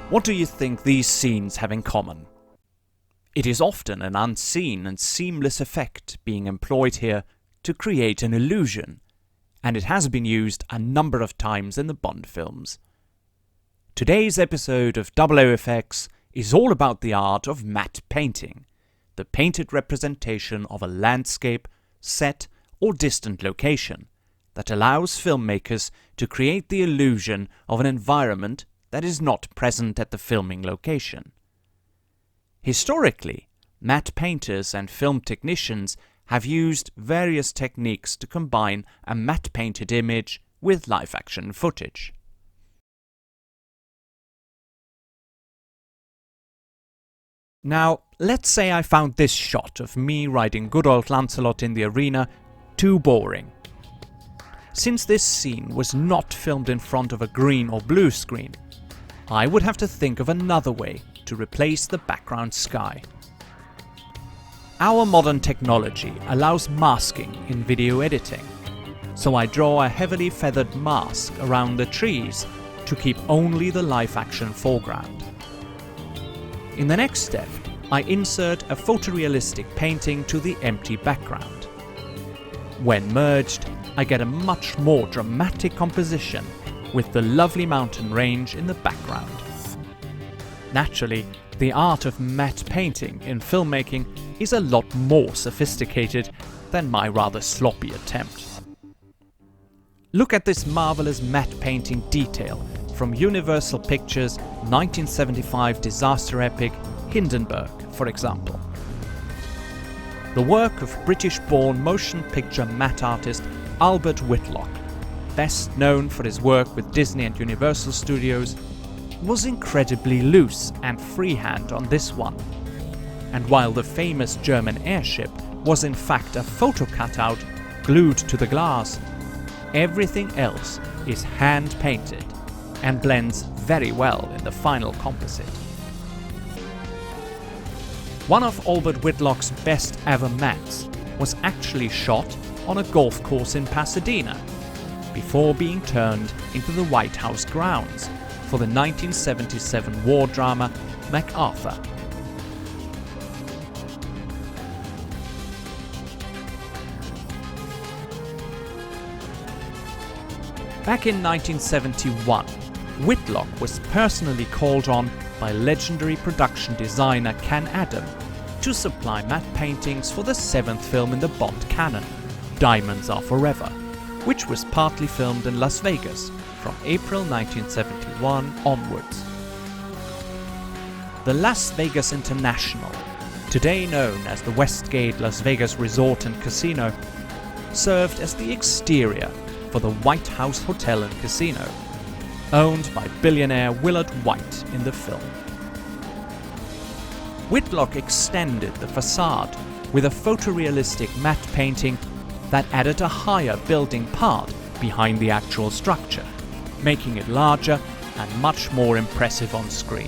What do you think these scenes have in common? It is often an unseen and seamless effect being employed here to create an illusion, and it has been used a number of times in the Bond films. Today's episode of 00FX is all about the art of matte painting, the painted representation of a landscape, set, or distant location that allows filmmakers to create the illusion of an environment that is not present at the filming location. Historically, matte painters and film technicians have used various techniques to combine a matte painted image with live-action footage. Now, let's say I found this shot of me riding good old Lancelot in the arena too boring. Since this scene was not filmed in front of a green or blue screen, I would have to think of another way to replace the background sky. Our modern technology allows masking in video editing, so I draw a heavily feathered mask around the trees to keep only the live-action foreground. In the next step, I insert a photorealistic painting to the empty background. When merged, I get a much more dramatic composition with the lovely mountain range in the background. Naturally, the art of matte painting in filmmaking is a lot more sophisticated than my rather sloppy attempt. Look at this marvelous matte painting detail from Universal Pictures' 1975 disaster epic Hindenburg, for example. The work of British-born motion picture matte artist Albert Whitlock, best known for his work with Disney and Universal Studios, was incredibly loose and freehand on this one. And while the famous German airship was in fact a photo cutout glued to the glass, everything else is hand-painted and blends very well in the final composite. One of Albert Whitlock's best ever mattes was actually shot on a golf course in Pasadena, before being turned into the White House grounds for the 1977 war drama MacArthur. Back in 1971, Whitlock was personally called on by legendary production designer Ken Adam to supply matte paintings for the seventh film in the Bond canon, Diamonds Are Forever, which was partly filmed in Las Vegas from April 1971 onwards. The Las Vegas International, today known as the Westgate Las Vegas Resort and Casino, served as the exterior for the White House Hotel and Casino, owned by billionaire Willard White in the film. Whitlock extended the facade with a photorealistic matte painting that added a higher building part behind the actual structure, making it larger and much more impressive on screen.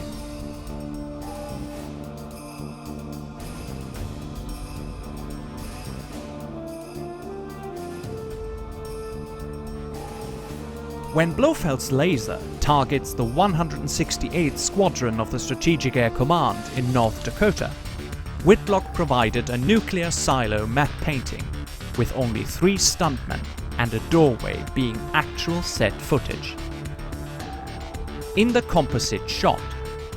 When Blofeld's laser targets the 168th Squadron of the Strategic Air Command in North Dakota, Whitlock provided a nuclear silo matte painting with only 3 stuntmen and a doorway being actual set footage. In the composite shot,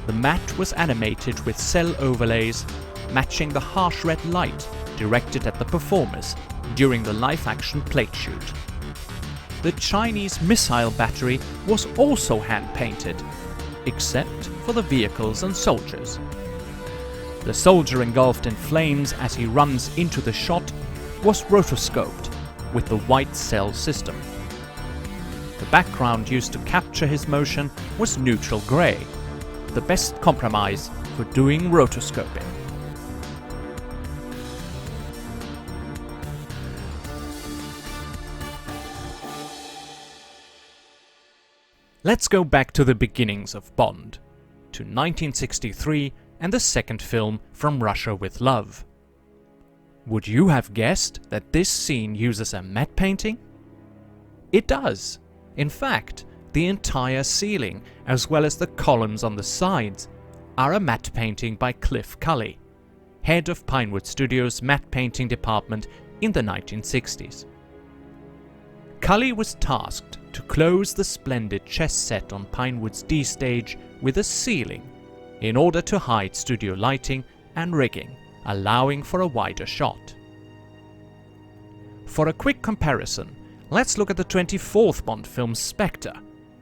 the matte was animated with cell overlays matching the harsh red light directed at the performers during the live-action plate shoot. The Chinese missile battery was also hand-painted, except for the vehicles and soldiers. The soldier engulfed in flames as he runs into the shot was rotoscoped with the white cell system. The background used to capture his motion was neutral grey, the best compromise for doing rotoscoping. Let's go back to the beginnings of Bond, to 1963 and the second film From Russia with Love. Would you have guessed that this scene uses a matte painting? It does. In fact, The entire ceiling, as well as the columns on the sides, are a matte painting by Cliff Cully, head of Pinewood Studios' matte painting department in the 1960s. Cully was tasked to close the splendid chess set on Pinewood's D stage with a ceiling in order to hide studio lighting and rigging, allowing for a wider shot. For a quick comparison, let's look at the 24th Bond film Spectre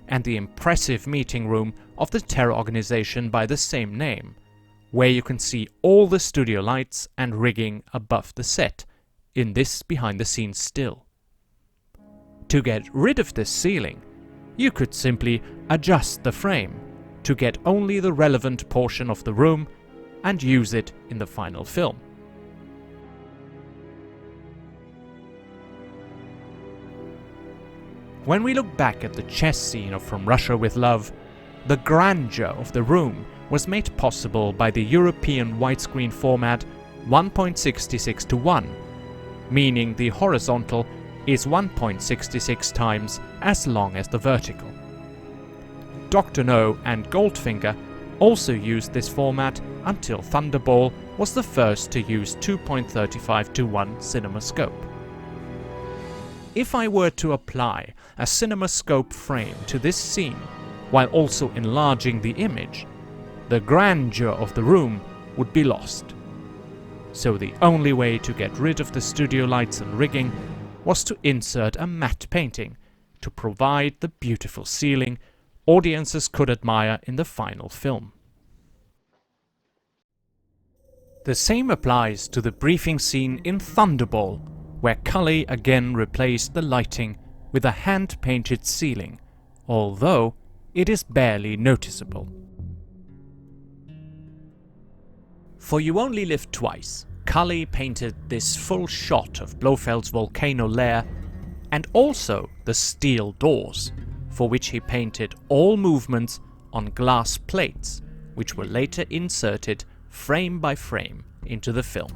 and the impressive meeting room of the terror organization by the same name, where you can see all the studio lights and rigging above the set in this behind-the-scenes still. To get rid of this ceiling, you could simply adjust the frame to get only the relevant portion of the room and use it in the final film. When we look back at the chess scene of From Russia with Love, the grandeur of the room was made possible by the European widescreen format 1.66:1, meaning the horizontal is 1.66 times as long as the vertical. Dr. No and Goldfinger also used this format until Thunderball was the first to use 2.35:1 CinemaScope. If I were to apply a CinemaScope frame to this scene while also enlarging the image, the grandeur of the room would be lost. So the only way to get rid of the studio lights and rigging was to insert a matte painting to provide the beautiful ceiling audiences could admire in the final film. The same applies to the briefing scene in Thunderball, where Cully again replaced the lighting with a hand-painted ceiling, although it is barely noticeable. For You Only Live Twice, Cully painted this full shot of Blofeld's volcano lair and also the steel doors, for which he painted all movements on glass plates, which were later inserted frame by frame into the film.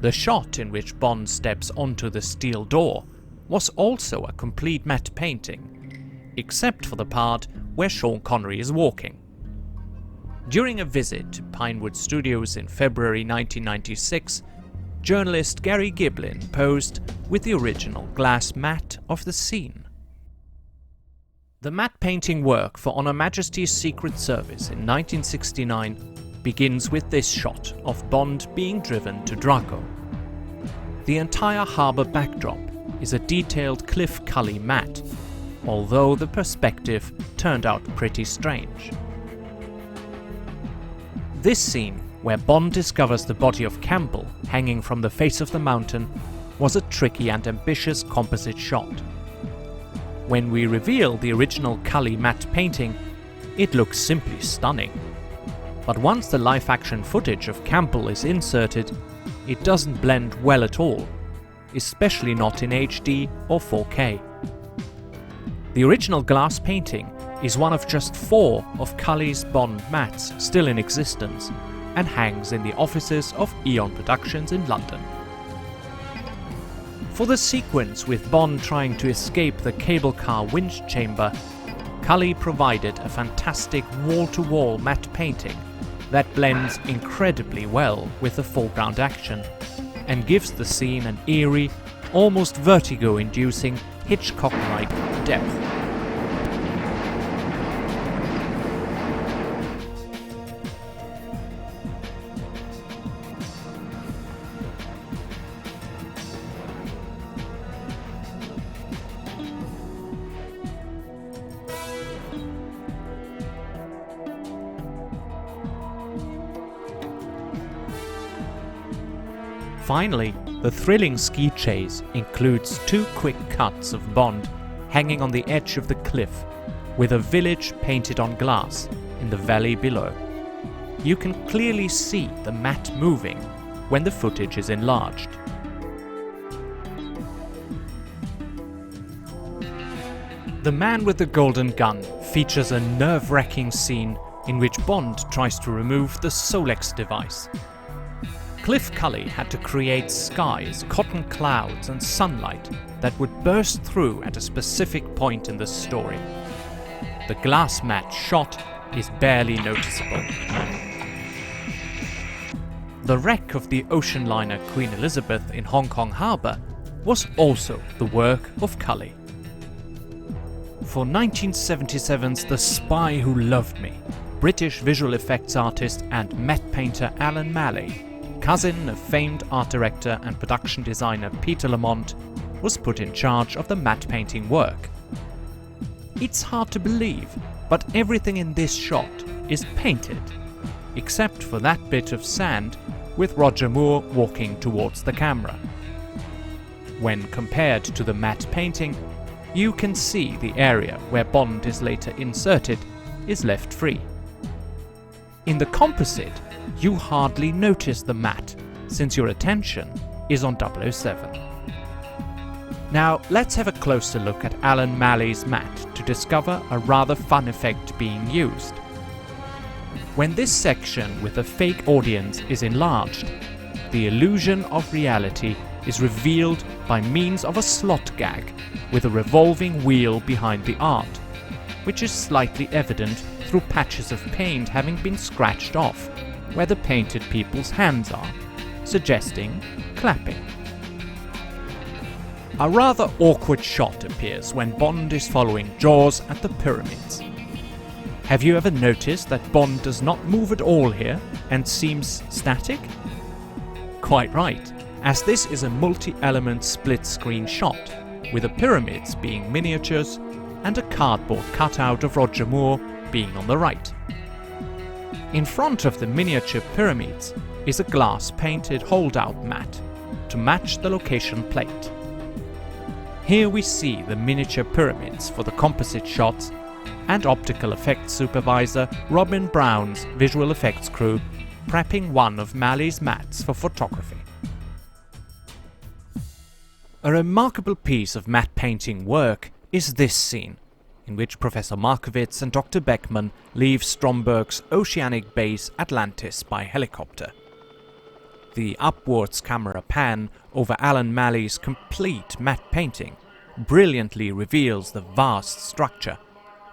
The shot in which Bond steps onto the steel door was also a complete matte painting, except for the part where Sean Connery is walking. During a visit to Pinewood Studios in February 1996, journalist Gary Giblin posed with the original glass matte of the scene. The matte painting work for On Her Majesty's Secret Service in 1969 begins with this shot of Bond being driven to Draco. The entire harbour backdrop is a detailed Cliff Cully matte, although the perspective turned out pretty strange. This scene, where Bond discovers the body of Campbell hanging from the face of the mountain, was a tricky and ambitious composite shot. When we reveal the original Cully matte painting, it looks simply stunning. But once the live-action footage of Campbell is inserted, it doesn't blend well at all, especially not in HD or 4K. The original glass painting is one of just 4 of Cully's Bond mattes still in existence and hangs in the offices of Eon Productions in London. For the sequence with Bond trying to escape the cable car winch chamber, Cully provided a fantastic wall-to-wall matte painting that blends incredibly well with the foreground action and gives the scene an eerie, almost vertigo-inducing, Hitchcock-like depth. Finally, the thrilling ski chase includes 2 quick cuts of Bond hanging on the edge of the cliff, with a village painted on glass in the valley below. You can clearly see the mat moving when the footage is enlarged. The Man with the Golden Gun features a nerve-wracking scene in which Bond tries to remove the Solex device. Cliff Cully had to create skies, cotton clouds and sunlight that would burst through at a specific point in the story. The glass mat shot is barely noticeable. The wreck of the ocean liner Queen Elizabeth in Hong Kong Harbour was also the work of Cully. For 1977's The Spy Who Loved Me, British visual effects artist and matte painter Alan Malley, cousin of famed art director and production designer Peter Lamont, was put in charge of the matte painting work. It's hard to believe, but everything in this shot is painted, except for that bit of sand with Roger Moore walking towards the camera. When compared to the matte painting, you can see the area where Bond is later inserted is left free. In the composite, you hardly notice the matte, since your attention is on 007. Now let's have a closer look at Alan Malley's matte to discover a rather fun effect being used. When this section with a fake audience is enlarged, the illusion of reality is revealed by means of a slot gag with a revolving wheel behind the art, which is slightly evident through patches of paint having been scratched off where the painted people's hands are, suggesting clapping. A rather awkward shot appears when Bond is following Jaws at the pyramids. Have you ever noticed that Bond does not move at all here and seems static? Quite right, as this is a multi-element split-screen shot, with the pyramids being miniatures and a cardboard cutout of Roger Moore being on the right. In front of the miniature pyramids is a glass-painted holdout mat to match the location plate. Here we see the miniature pyramids for the composite shots and optical effects supervisor Robin Brown's visual effects crew prepping one of Malley's mats for photography. A remarkable piece of matte painting work is this scene, in which Professor Markowitz and Dr. Beckman leave Stromberg's oceanic base Atlantis by helicopter. The upwards camera pan over Alan Malley's complete matte painting brilliantly reveals the vast structure,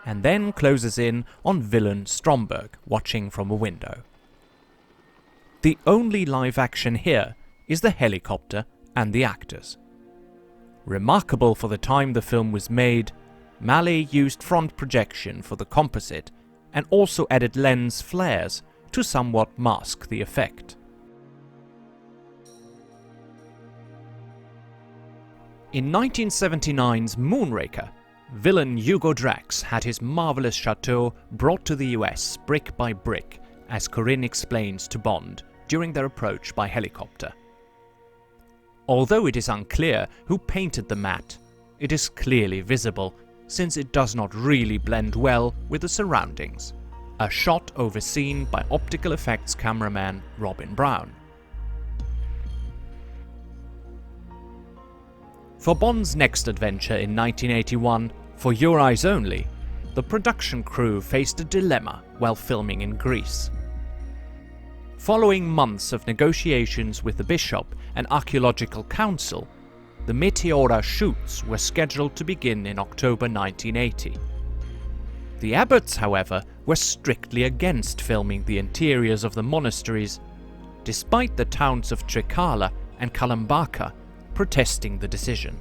and then closes in on villain Stromberg watching from a window. The only live action here is the helicopter and the actors. Remarkable for the time the film was made, Malley used front projection for the composite and also added lens flares to somewhat mask the effect. In 1979's Moonraker, villain Hugo Drax had his marvelous chateau brought to the US brick by brick, as Corinne explains to Bond during their approach by helicopter. Although it is unclear who painted the matte, it is clearly visible, since it does not really blend well with the surroundings. A shot overseen by optical effects cameraman Robin Brown. For Bond's next adventure in 1981, For Your Eyes Only, the production crew faced a dilemma while filming in Greece. Following months of negotiations with the Bishop and Archaeological Council, the Meteora shoots were scheduled to begin in October 1980. The abbots, however, were strictly against filming the interiors of the monasteries, despite the towns of Trikala and Kalambaka protesting the decision.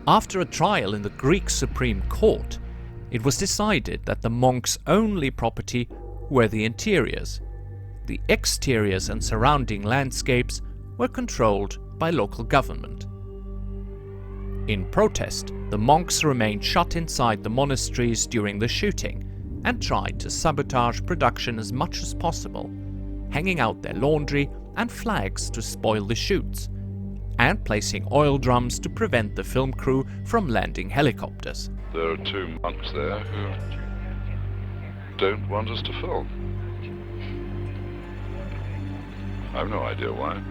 After a trial in the Greek Supreme Court, it was decided that the monks' only property were the interiors. The exteriors and surrounding landscapes were controlled by local government. In protest, the monks remained shut inside the monasteries during the shooting and tried to sabotage production as much as possible, hanging out their laundry and flags to spoil the shoots, and placing oil drums to prevent the film crew from landing helicopters. There are two monks there who don't want us to film. I've no idea why.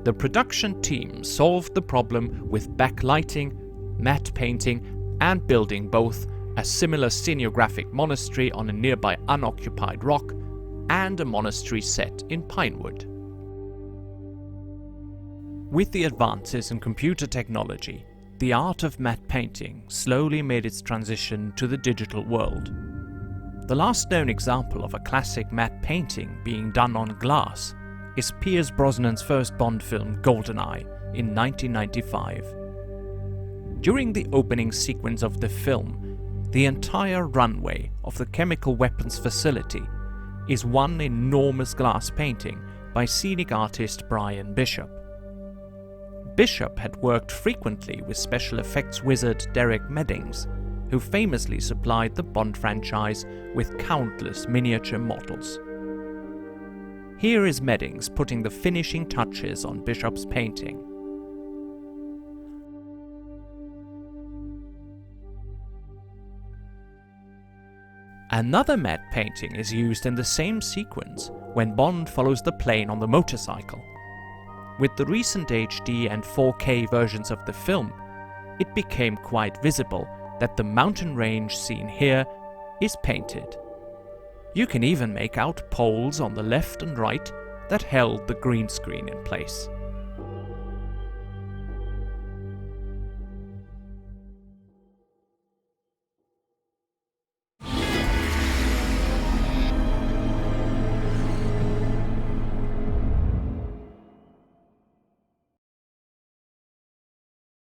The production team solved the problem with backlighting, matte painting, and building both a similar scenographic monastery on a nearby unoccupied rock and a monastery set in pinewood. With the advances in computer technology, the art of matte painting slowly made its transition to the digital world. The last known example of a classic matte painting being done on glass is Pierce Brosnan's first Bond film GoldenEye in 1995. During the opening sequence of the film, the entire runway of the chemical weapons facility is one enormous glass painting by scenic artist Brian Bishop. Bishop had worked frequently with special effects wizard Derek Meddings, who famously supplied the Bond franchise with countless miniature models. Here is Meddings putting the finishing touches on Bishop's painting. Another matte painting is used in the same sequence when Bond follows the plane on the motorcycle. With the recent HD and 4K versions of the film, it became quite visible that the mountain range seen here is painted. You can even make out poles on the left and right that held the green screen in place.